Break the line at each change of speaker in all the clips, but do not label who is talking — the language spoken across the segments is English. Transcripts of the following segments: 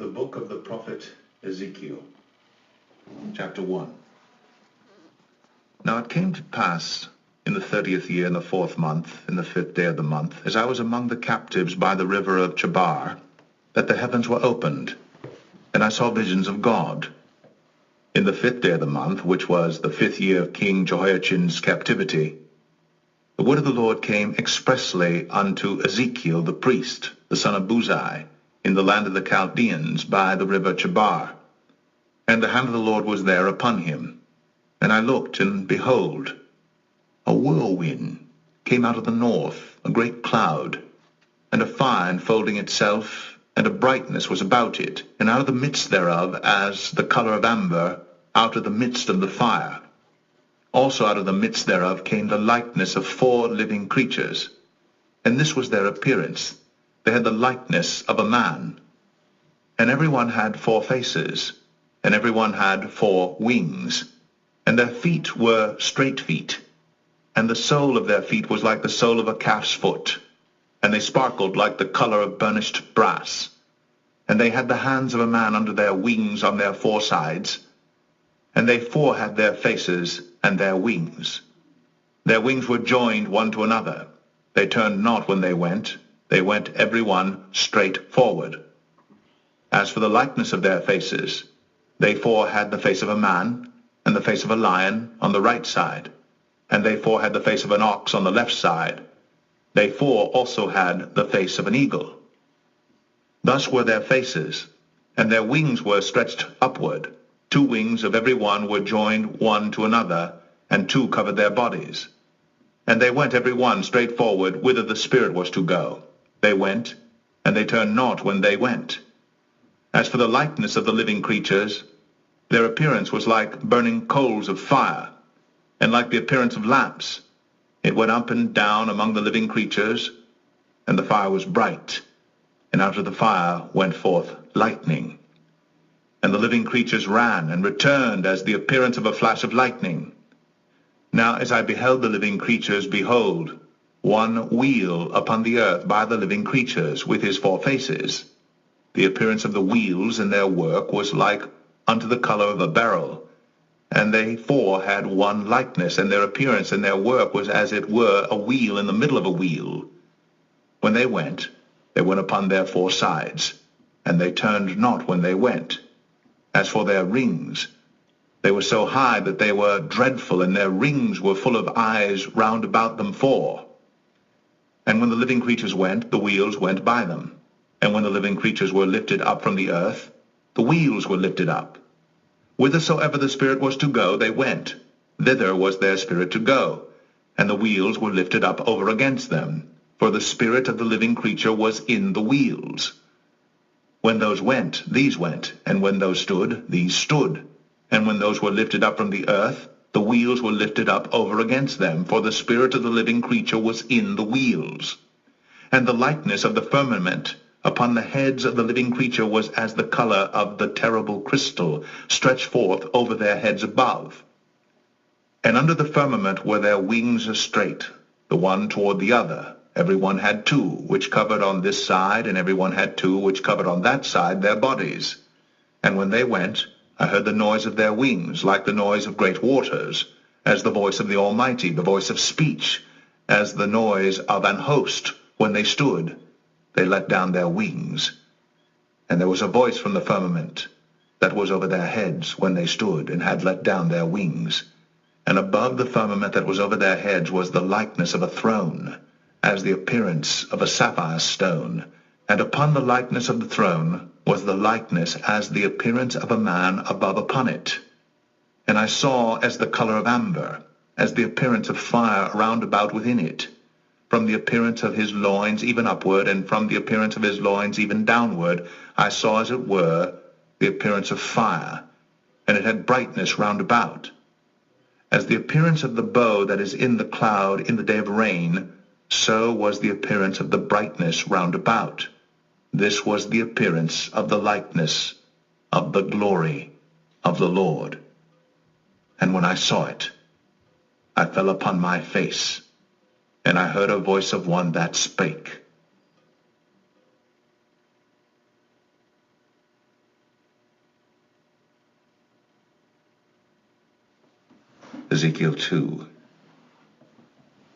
The book of the prophet Ezekiel, chapter 1. Now it came to pass in the 30th year, in the 4th month, in the 5th day of the month, as I was among the captives by the river of Chebar, that the heavens were opened, and I saw visions of God. In the 5th day of the month, which was the 5th year of King Jehoiachin's captivity, the word of the Lord came expressly unto Ezekiel the priest, the son of Buzi, in the land of the Chaldeans by the river Chebar. And the hand of the Lord was there upon him. And I looked, and behold, a whirlwind came out of the north, a great cloud, and a fire enfolding itself, and a brightness was about it, and out of the midst thereof, as the color of amber, out of the midst of the fire. Also out of the midst thereof came the likeness of 4 living creatures, and this was their appearance. They had the likeness of a man, and every one had 4 faces, and every one had 4 wings, and their feet were straight feet, and the sole of their feet was like the sole of a calf's foot, and they sparkled like the color of burnished brass. And they had the hands of a man under their wings on their 4 sides, and they 4 had their faces and their wings. Their wings were joined one to another. They turned not when they went every one straight forward. As for the likeness of their faces, they 4 had the face of a man, and the face of a lion on the right side, and they 4 had the face of an ox on the left side. They 4 also had the face of an eagle. Thus were their faces, and their wings were stretched upward. 2 wings of every one were joined one to another, and 2 covered their bodies. And they went every one straight forward, whither the Spirit was to go. They went, and they turned not when they went. As for the likeness of the living creatures, their appearance was like burning coals of fire, and like the appearance of lamps. It went up and down among the living creatures, and the fire was bright, and out of the fire went forth lightning. And the living creatures ran and returned as the appearance of a flash of lightning. Now as I beheld the living creatures, behold, one wheel upon the earth by the living creatures, with his 4 faces. The appearance of the wheels and their work was like unto the color of a beryl, and they 4 had one likeness, and their appearance and their work was as it were a wheel in the middle of a wheel. When they went upon their 4 sides, and they turned not when they went. As for their rings, they were so high that they were dreadful, and their rings were full of eyes round about them 4. And when the living creatures went, the wheels went by them. And when the living creatures were lifted up from the earth, the wheels were lifted up. Whithersoever the Spirit was to go, they went. Thither was their spirit to go. And the wheels were lifted up over against them. For the spirit of the living creature was in the wheels. When those went, these went. And when those stood, these stood. And when those were lifted up from the earth, the wheels were lifted up over against them, for the spirit of the living creature was in the wheels. And the likeness of the firmament upon the heads of the living creature was as the color of the terrible crystal, stretched forth over their heads above. And under the firmament were their wings straight, the one toward the other. Every one had 2, which covered on this side, and every one had 2, which covered on that side their bodies. And when they went, I heard the noise of their wings, like the noise of great waters, as the voice of the Almighty, the voice of speech, as the noise of an host. When they stood, they let down their wings. And there was a voice from the firmament that was over their heads when they stood, and had let down their wings. And above the firmament that was over their heads was the likeness of a throne, as the appearance of a sapphire stone. And upon the likeness of the throne was the likeness as the appearance of a man above upon it. And I saw as the color of amber, as the appearance of fire round about within it. From the appearance of his loins even upward, and from the appearance of his loins even downward, I saw as it were the appearance of fire, and it had brightness round about. As the appearance of the bow that is in the cloud in the day of rain, so was the appearance of the brightness round about. This was the appearance of the likeness of the glory of the Lord. And when I saw it, I fell upon my face, and I heard a voice of one that spake. Ezekiel 2.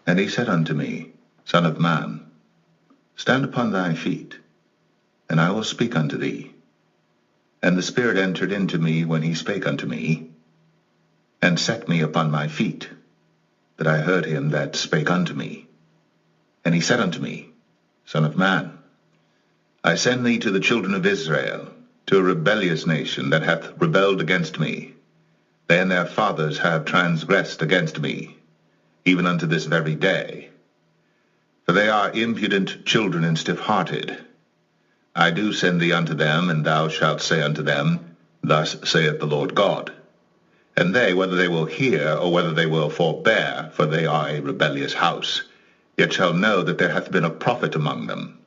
And he said unto me, Son of man, stand upon thy feet, and I will speak unto thee. And the Spirit entered into me when he spake unto me, and set me upon my feet, that I heard him that spake unto me. And he said unto me, Son of man, I send thee to the children of Israel, to a rebellious nation that hath rebelled against me. They and their fathers have transgressed against me, even unto this very day. For they are impudent children and stiff-hearted. I do send thee unto them, and thou shalt say unto them, Thus saith the Lord God. And they, whether they will hear, or whether they will forbear, for they are a rebellious house, yet shall know that there hath been a prophet among them.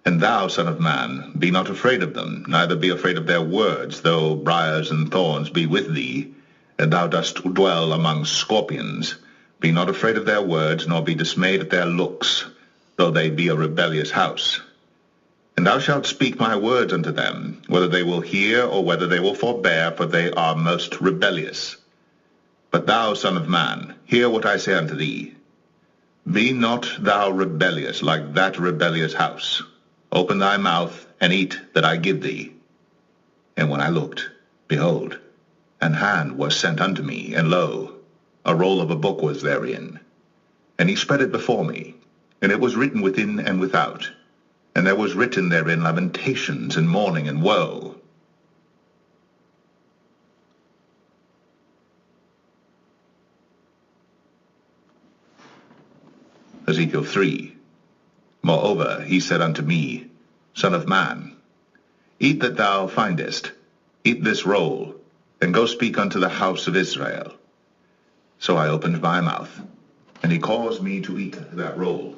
And thou, son of man, be not afraid of them, neither be afraid of their words, though briars and thorns be with thee, and thou dost dwell among scorpions. Be not afraid of their words, nor be dismayed at their looks, though they be a rebellious house. And thou shalt speak my words unto them, whether they will hear, or whether they will forbear, for they are most rebellious. But thou, son of man, hear what I say unto thee. Be not thou rebellious like that rebellious house. Open thy mouth, and eat that I give thee. And when I looked, behold, an hand was sent unto me, and lo, a roll of a book was therein. And he spread it before me, and it was written within and without, and there was written therein lamentations and mourning and woe. Ezekiel 3. Moreover, he said unto me, Son of man, eat that thou findest, eat this roll, and go speak unto the house of Israel. So I opened my mouth, and he caused me to eat that roll.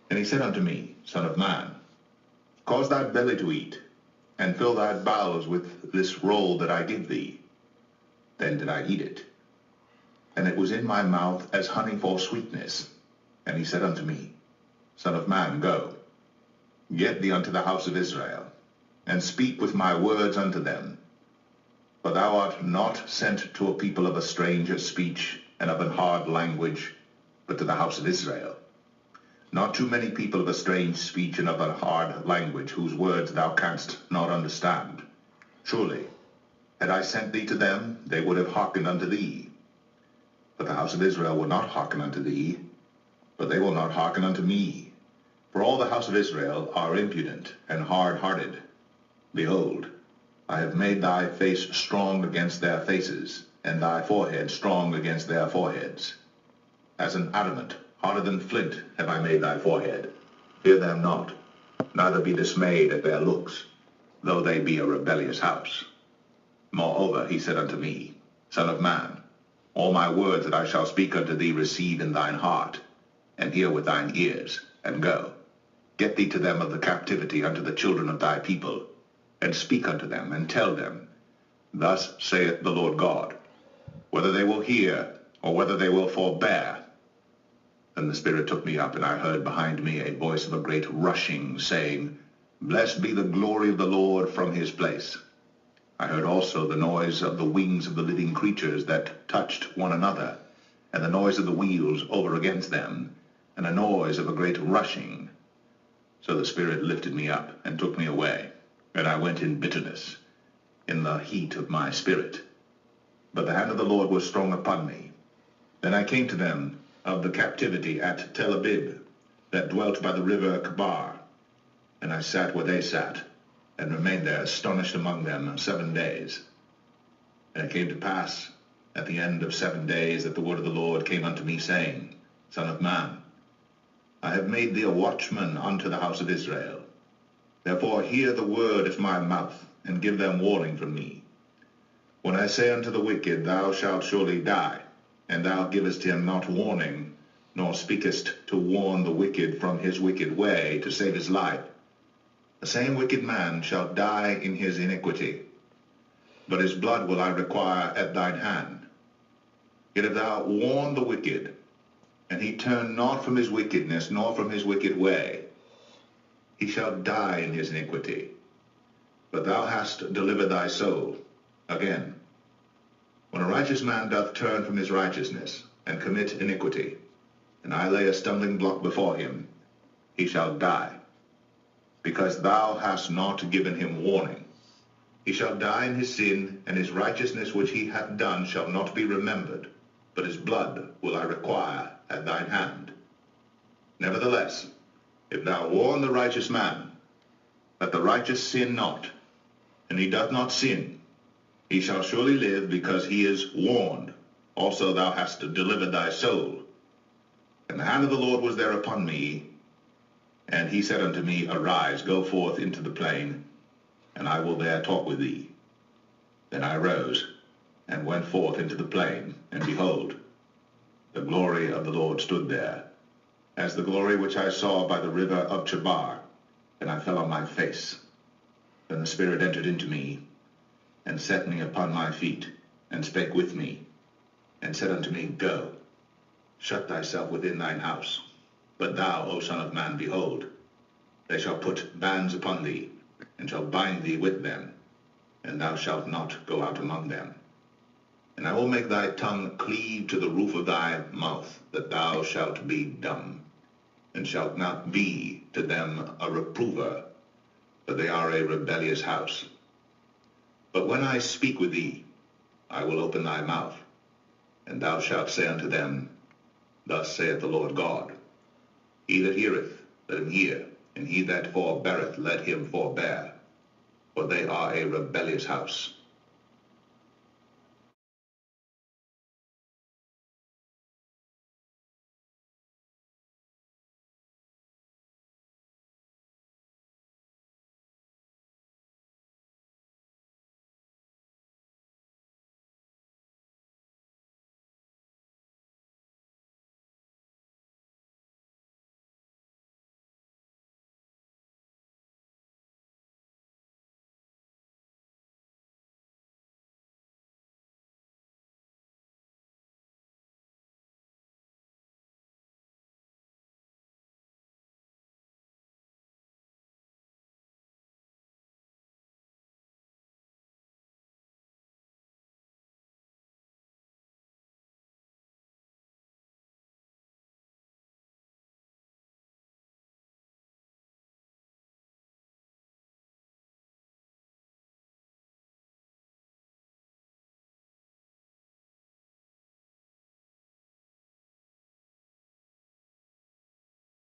And he said unto me, Son of man, cause thy belly to eat, and fill thy bowels with this roll that I give thee. Then did I eat it, and it was in my mouth as honey for sweetness. And he said unto me, Son of man, go, get thee unto the house of Israel, and speak with my words unto them. For thou art not sent to a people of a strange speech and of an hard language, but to the house of Israel. Not too many people of a strange speech and of a hard language, whose words thou canst not understand. Surely, had I sent thee to them, they would have hearkened unto thee. But the house of Israel will not hearken unto thee, but they will not hearken unto me. For all the house of Israel are impudent and hard-hearted. Behold, I have made thy face strong against their faces, and thy forehead strong against their foreheads. As an adamant, harder than flint, have I made thy forehead. Fear them not, neither be dismayed at their looks, though they be a rebellious house. Moreover, he said unto me, Son of man, all my words that I shall speak unto thee receive in thine heart, and hear with thine ears, and go. Get thee to them of the captivity unto the children of thy people, and speak unto them, and tell them, Thus saith the Lord God, whether they will hear, or whether they will forbear. Then the Spirit took me up, and I heard behind me a voice of a great rushing, saying, Blessed be the glory of the Lord from his place. I heard also the noise of the wings of the living creatures that touched one another, and the noise of the wheels over against them, and a noise of a great rushing. So the Spirit lifted me up, and took me away, and I went in bitterness, in the heat of my spirit. But the hand of the Lord was strong upon me. Then I came to them of the captivity at Tel Abib, that dwelt by the river Kabar, and I sat where they sat, and remained there astonished among them 7 days. And it came to pass at the end of 7 days that the word of the Lord came unto me, saying, Son of man, I have made thee a watchman unto the house of Israel. Therefore hear the word of my mouth, and give them warning from me. When I say unto the wicked, Thou shalt surely die, and thou givest him not warning, nor speakest to warn the wicked from his wicked way, to save his life, the same wicked man shall die in his iniquity, but his blood will I require at thine hand. Yet if thou warn the wicked, and he turn not from his wickedness, nor from his wicked way, he shall die in his iniquity. But thou hast delivered thy soul. Again, When a righteous man doth turn from his righteousness, and commit iniquity, and I lay a stumbling block before him, he shall die, because thou hast not given him warning. He shall die in his sin, and his righteousness which he hath done shall not be remembered, but his blood will I require at thine hand. Nevertheless, if thou warn the righteous man, that the righteous sin not, and he doth not sin, he shall surely live, because he is warned. Also thou hast delivered thy soul. And the hand of the Lord was there upon me, and he said unto me, Arise, go forth into the plain, and I will there talk with thee. Then I rose, and went forth into the plain, and behold, the glory of the Lord stood there, as the glory which I saw by the river of Chebar, and I fell on my face. Then the Spirit entered into me, and set me upon my feet, and spake with me, and said unto me, Go, shut thyself within thine house. But thou, O son of man, behold, they shall put bands upon thee, and shall bind thee with them, and thou shalt not go out among them. And I will make thy tongue cleave to the roof of thy mouth, that thou shalt be dumb, and shalt not be to them a reprover, for they are a rebellious house. But when I speak with thee, I will open thy mouth, and thou shalt say unto them, Thus saith the Lord God, He that heareth, let him hear, and he that forbeareth, let him forbear. For they are a rebellious house,